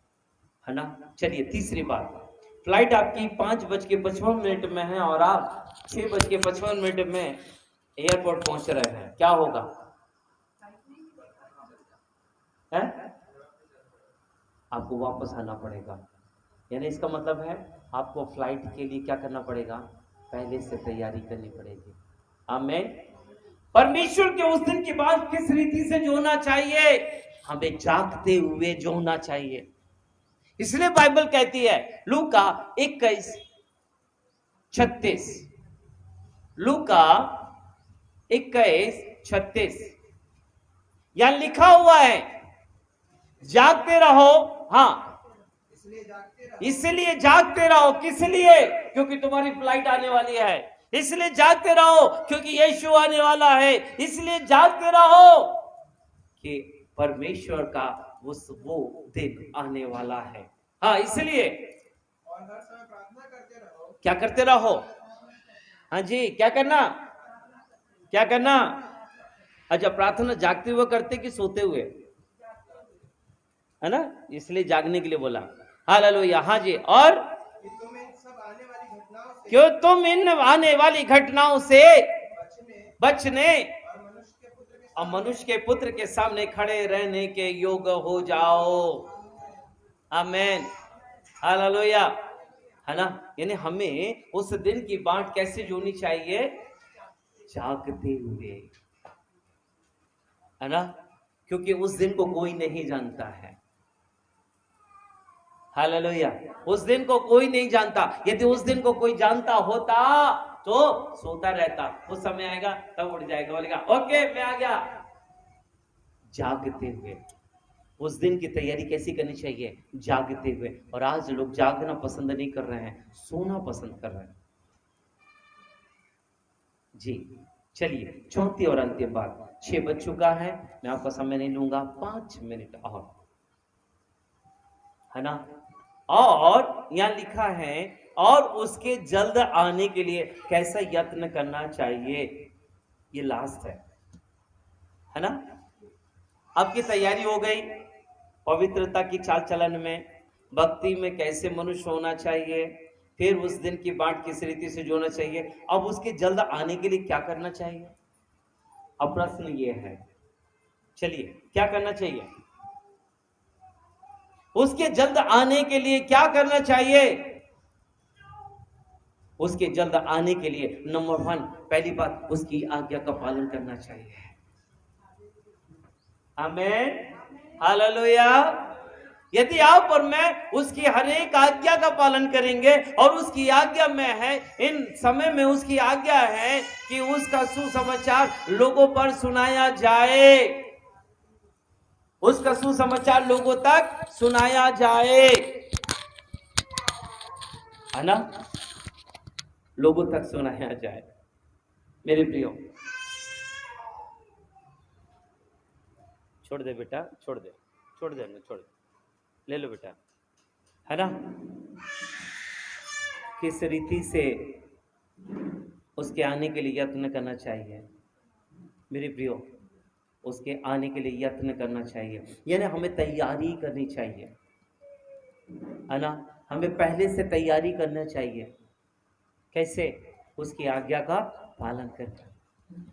है ना। चलिए, तीसरी बात, फ्लाइट आपकी 5:55 में है और आप 6:55 में एयरपोर्ट पहुंच रहे हैं, क्या होगा है? आपको वापस आना पड़ेगा। यानी इसका मतलब है आपको फ्लाइट के लिए क्या करना पड़ेगा? पहले से तैयारी करनी पड़ेगी। आमीन। परमेश्वर के उस दिन की बात किस रीति से जोना चाहिए? हमें जागते हुए जोना चाहिए। इसलिए बाइबल कहती है, लूका 21:36, लूका 21:36, यहां लिखा हुआ है, जागते रहो। हाँ, इसलिए जागते रहो। किस लिए? क्योंकि तुम्हारी फ्लाइट आने वाली है। इसलिए जागते रहो क्योंकि यीशु आने वाला है। इसलिए जागते रहो कि परमेश्वर का वो दिन आने वाला है। हाँ, इसलिए और हर समय प्रार्थना करते रहो। क्या करते रहो? हाँ जी, क्या करना? क्या करना? अच्छा, प्रार्थना जागते हुए करते कि सोते हुए? है ना, इसलिए जागने के लिए बोला। हालेलुया। हाँ जी, और कि तुम इन सब आने वाली घटनाओं से क्यों तुम इन आने वाली घटनाओं से बचने और मनुष्य के पुत्र के सामने खड़े रहने के योग्य हो जाओ। आमीन, हालेलुया, है ना। यानी हमें उस दिन की बाट कैसे जोनी चाहिए? जागते हुए, है ना, क्योंकि उस दिन को कोई नहीं जानता है। हालेलुया, उस दिन को कोई नहीं जानता। यदि उस दिन को कोई जानता होता तो सोता रहता। उस समय आएगा तब उठ जाएगा, बोलेगा ओके मैं आ गया। जागते हुए, उस दिन की तैयारी कैसी करनी चाहिए? जागते हुए। और आज लोग जागना पसंद नहीं कर रहे हैं, सोना पसंद कर रहे हैं। जी, चलिए, चौथी और अंतिम बात। 6 बज चुका है, मैं आपका समय नहीं लूंगा, 5 मिनट और, है ना। और यहां लिखा है, और उसके जल्द आने के लिए कैसा यत्न करना चाहिए। ये लास्ट है ना। आपकी तैयारी हो गई पवित्रता की चाल चलन में, भक्ति में कैसे मनुष्य होना चाहिए, फिर उस दिन की बाट किस रीति से जोना चाहिए, अब उसके जल्द आने के लिए क्या करना चाहिए। अब प्रश्न ये है, चलिए क्या करना चाहिए? उसके जल्द आने के लिए क्या करना चाहिए? उसके जल्द आने के लिए नंबर 1, पहली बात, उसकी आज्ञा का पालन करना चाहिए। आमीन, हालेलुया। यदि आप और मैं उसकी हर एक आज्ञा का पालन करेंगे, और उसकी आज्ञा में है, इन समय में उसकी आज्ञा है कि उसका सुसमाचार लोगों पर सुनाया जाए, उसका सुसमाचार लोगों तक सुनाया जाए, है ना, लोगों तक सुनाया जाए। मेरे प्रियो, छोड़ दे बेटा, छोड़ दे, छोड़ दे, छोड़ दे, ले लो बेटा, है ना। किस रीति से उसके आने के लिए यत्न करना चाहिए। मेरे प्रियो, उसके आने के लिए यत्न करना चाहिए, यानी हमें तैयारी करनी चाहिए, है ना। हमें पहले से तैयारी करना चाहिए। कैसे? उसकी आज्ञा का पालन करके।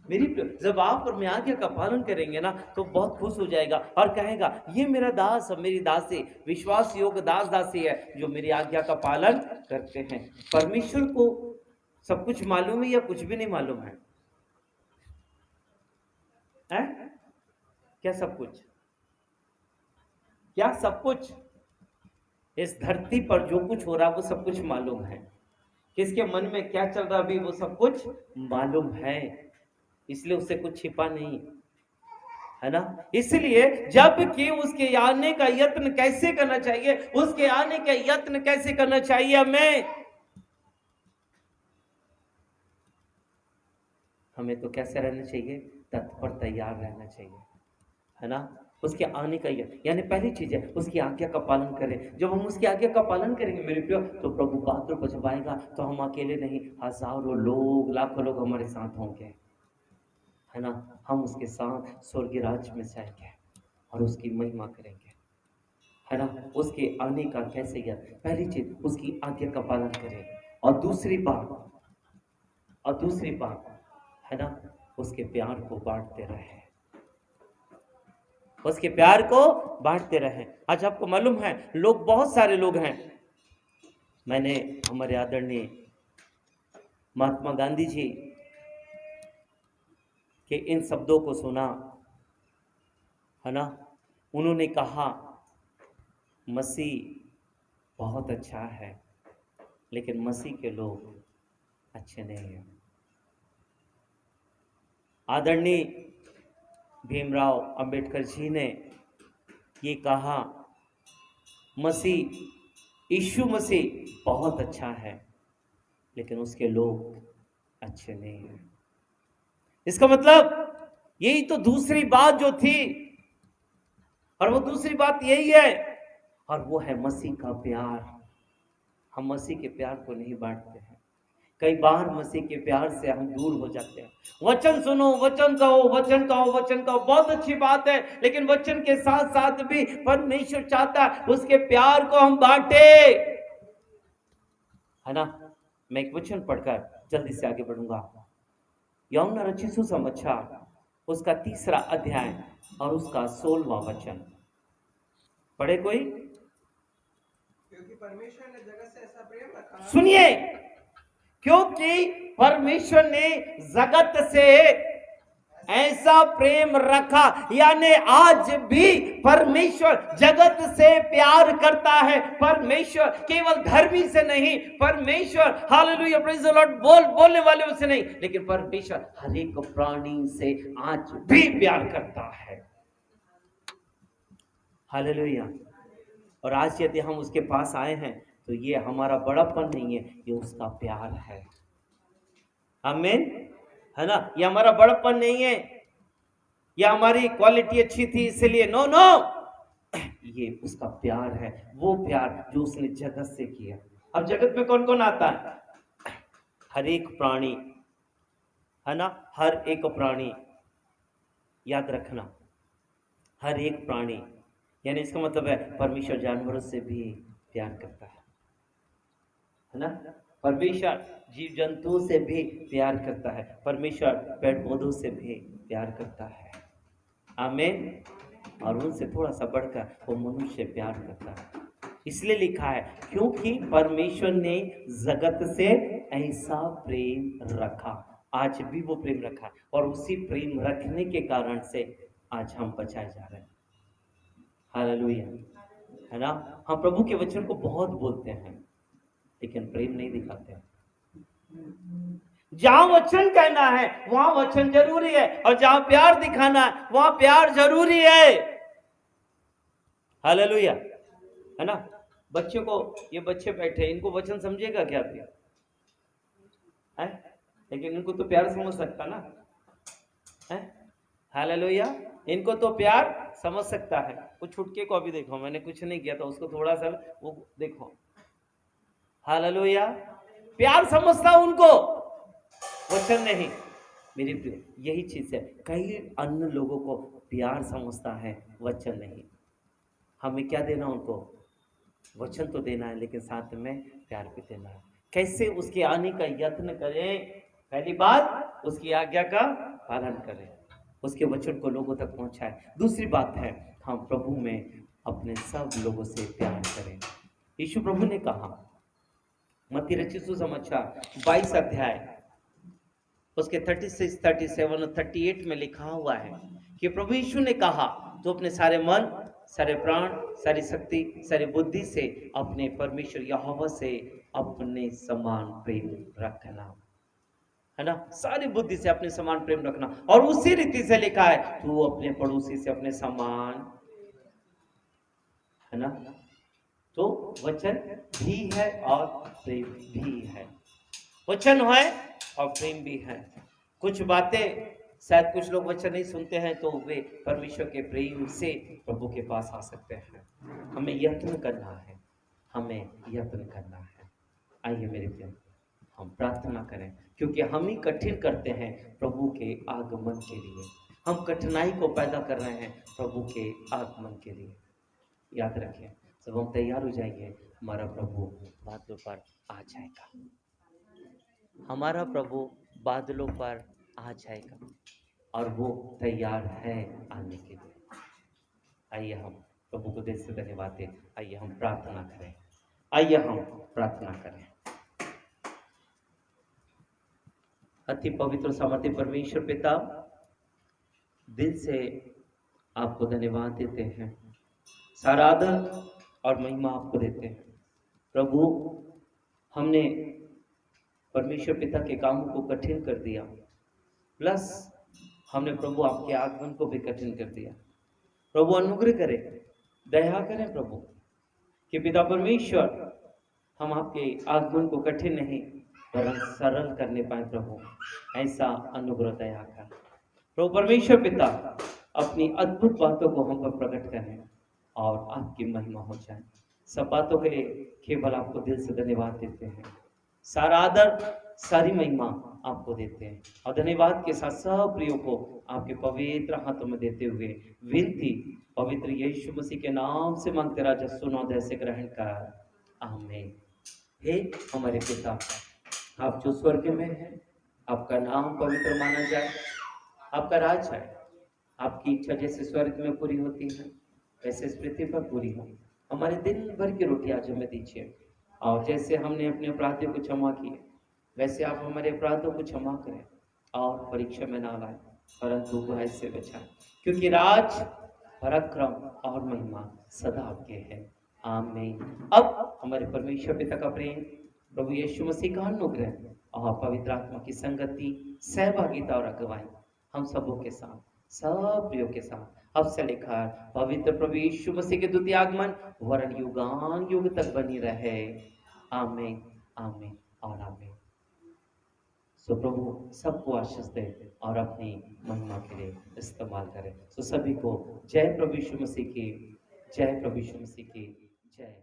मेरी प्रियो, जब आप और मैं आज्ञा का पालन करेंगे ना, तो बहुत खुश हो जाएगा और कहेगा, ये मेरा दास और मेरी दासी, विश्वास योग्य दास दासी है, जो मेरी आज्ञा का पालन करते हैं। परमेश्वर को सब कुछ मालूम है या कुछ भी नहीं मालूम है? क्या सब कुछ? क्या सब कुछ? इस धरती पर जो कुछ हो रहा है वो सब कुछ मालूम है। किसके मन में क्या चल रहा अभी वो सब कुछ मालूम है, इसलिए उससे कुछ छिपा नहीं, है ना। इसलिए जब कि उसके आने का यत्न कैसे करना चाहिए, उसके आने का यत्न कैसे करना चाहिए, हमें तो कैसे रहना चाहिए? तत्पर तैयार रहना चाहिए, है ना। उसके आने का यानी पहली चीज है उसकी आज्ञा का पालन करें। जब हम उसकी आज्ञा का पालन करेंगे मेरे प्रियो, तो प्रभु पात्र पर जब आएगा तो हम अकेले नहीं, हजारों लोग, लाखों लोग हमारे साथ होंगे, है ना। हम उसके साथ स्वर्गीय राज्य में जाएंगे और उसकी महिमा करेंगे, है ना। उसके आने का कैसे याद? पहली चीज उसकी आज्ञा का पालन करें, और दूसरी बात है ना, उसके प्यार को बांटते रहे, उसके प्यार को बांटते रहे। आज आपको मालूम है, लोग, बहुत सारे लोग हैं। मैंने हमारे आदरणीय महात्मा गांधी जी के इन शब्दों को सुना, है ना। उन्होंने कहा, मसीह बहुत अच्छा है, लेकिन मसीह के लोग अच्छे नहीं हैं। आदरणीय भीमराव अंबेडकर जी ने ये कहा, यीशु मसीह बहुत अच्छा है, लेकिन उसके लोग अच्छे नहीं हैं। इसका मतलब यही तो दूसरी बात जो थी, और वो दूसरी बात यही है, और वो है मसीह का प्यार। हम मसीह के प्यार को नहीं बांटते हैं। कई बार मसीह के प्यार से हम दूर हो जाते हैं। वचन सुनो, वचन कहो, वचन कहो, वचन कहो, बहुत अच्छी बात है, लेकिन वचन के साथ साथ भी परमेश्वर चाहता है उसके प्यार को हम बांटे, है ना। मैं एक वचन पढ़कर जल्दी से आगे बढ़ूंगा। यूहन्ना रचित सुसमाचार उसका 3 अध्याय और उसका 16वां वचन पढ़े कोई? क्योंकि परमेश्वर ने जगत से ऐसा प्रेम रखा। सुनिए, क्योंकि परमेश्वर ने जगत से ऐसा प्रेम रखा, यानी आज भी परमेश्वर जगत से प्यार करता है। परमेश्वर केवल धर्मी से नहीं, परमेश्वर हालेलुया प्रेज द लॉर्ड बोलने वाले से नहीं, लेकिन परमेश्वर हर एक प्राणी से आज भी प्यार करता है। हालेलुया। और आज यदि हम उसके पास आए हैं तो ये हमारा बड़ापन नहीं है, ये उसका प्यार है। आमीन, है ना। ये हमारा बड़ापन नहीं है, ये हमारी क्वालिटी अच्छी थी इसलिए, नो, ये उसका प्यार है, वो प्यार जो उसने जगत से किया। अब जगत में कौन कौन आता है? हर एक प्राणी, है ना, हर एक प्राणी, याद रखना, हर एक प्राणी, यानी इसका मतलब है परमेश्वर जानवरों से भी प्यार करता है ना। परमेश्वर जीव जंतुओं से भी प्यार करता है, परमेश्वर पेड़ पौधों से भी प्यार करता है। आमीन। और उनसे थोड़ा सा बढ़कर वो मनुष्य प्यार करता है। इसलिए लिखा है, क्योंकि परमेश्वर ने जगत से ऐसा प्रेम रखा। आज भी वो प्रेम रखा, और उसी प्रेम रखने के कारण से आज हम बचाए जा रहे हैं। हालेलुया, है ना। हम प्रभु के वचन को बहुत बोलते हैं, लेकिन प्रेम नहीं दिखाते हैं। जहां वचन कहना है वहां वचन जरूरी है, और जहां प्यार दिखाना है वहां प्यार जरूरी है। हालेलुया, है ना। बच्चों को, ये बच्चे बैठे, इनको वचन समझेगा क्या प्यार है? लेकिन इनको तो प्यार समझ सकता ना है। हालेलुया, इनको तो प्यार समझ सकता है। वो छुटके को अभी देखो, मैंने कुछ नहीं किया था, उसको थोड़ा सा वो देखो। हालेलुया, प्यार समझता उनको, वचन नहीं। मेरे प्रिय, यही चीज़ है। कई अन्य लोगों को प्यार समझता है, वचन नहीं। हमें क्या देना उनको? वचन तो देना है, लेकिन साथ में प्यार भी देना है। कैसे उसके आने का यत्न करें? पहली बात, उसकी आज्ञा का पालन करें, उसके वचन को लोगों तक पहुंचाएं। दूसरी बात है, हम प्रभु में अपने सब लोगों से प्यार करें। यीशु प्रभु ने कहा, मत्ती रचित सुसमाचार 22 अध्याय उसके 36, 37 और 38 में लिखा हुआ है कि प्रभु यीशु ने कहा, तो अपने सारे मन, सारे प्राण, सारी शक्ति, सारी बुद्धि से अपने परमेश्वर यहोवा से अपने समान प्रेम रखना, है ना। सारी बुद्धि से अपने समान प्रेम रखना। और उसी रीति से लिखा है, तू अपने पड़ोसी से अपने समान, है ना। तो वचन भी है और प्रेम भी है। वचन है और प्रेम भी है। कुछ बातें शायद कुछ लोग वचन नहीं सुनते हैं, तो वे परमेश्वर के प्रेम से प्रभु के पास आ सकते हैं। हमें यत्न करना है, हमें यत्न करना है। आइए मेरे प्रिय, हम प्रार्थना करें, क्योंकि हम ही कठिन करते हैं प्रभु के आगमन के लिए। हम कठिनाई को पैदा कर रहे हैं प्रभु के आगमन के लिए। याद रखें, जब हम तैयार हो जाएंगे, हमारा प्रभु बादलों पर आ जाएगा। हमारा प्रभु बादलों पर आ जाएगा और वो तैयार है आने के लिए। आइए हम प्रभु को दिल से धन्यवाद दें। आइए हम प्रार्थना करें। आइए हम प्रार्थना करें। अति पवित्र सामर्थ्य परमेश्वर पिता, दिल से आपको धन्यवाद देते हैं, सारा आदर और महिमा आपको देते हैं। प्रभु, हमने परमेश्वर पिता के कामों को कठिन कर दिया, प्लस हमने प्रभु आपके आगमन को भी कठिन कर दिया। प्रभु अनुग्रह करें, दया करें प्रभु, कि पिता परमेश्वर हम आपके आगमन को कठिन नहीं वरन सरल करने पाए। प्रभु ऐसा अनुग्रह दया कर। प्रभु परमेश्वर पिता, अपनी अद्भुत बातों को हम पर प्रकट करें और आपकी महिमा हो जाए। सब बातों के लिए केवल आपको दिल से धन्यवाद देते हैं। सारा आदर, सारी महिमा आपको देते हैं और धन्यवाद के साथ सब प्रियो को आपके पवित्र हाथों में देते हुए विनती पवित्र यीशु मसीह के नाम से मांगते राजा, सुनो दया से ग्रहण कर, आमीन। हे हमारे पिता, आप जो स्वर्ग में हैं, आपका नाम पवित्र माना जाए, आपका राज है, आपकी इच्छा जैसे स्वर्ग में पूरी होती है वैसे इस पृथ्वी पर पूरी हो। हमारे दिन भर की रोटी आज हमें दीजिए, और जैसे हमने अपने अपराधियों को क्षमा किए वैसे आप हमारे अपराधों को क्षमा करें, और परीक्षा में ना लाए परंतु बुराई से बचाएं, क्योंकि राज, पराक्रम और महिमा सदा आपके हैं। आमीन। अब हमारे परमेश्वर पिता का प्रेम, प्रभु यीशु मसीह का अनुग्रह और पवित्र आत्मा की संगति, सहभागिता और अगुवाई हम सबों के साथ, सब प्रियो के साथ अब से लेकर पवित्र प्रभु यीशु मसीह के द्वितीय आगमन वरन युगान युग तक बनी रहे। आमीन, आमीन और आमीन। सो प्रभु सबको आशीष दे और अपनी महिमा के लिए इस्तेमाल करे। सो सभी को जय प्रभु यीशु मसीह की, जय प्रभु यीशु मसीह की जय।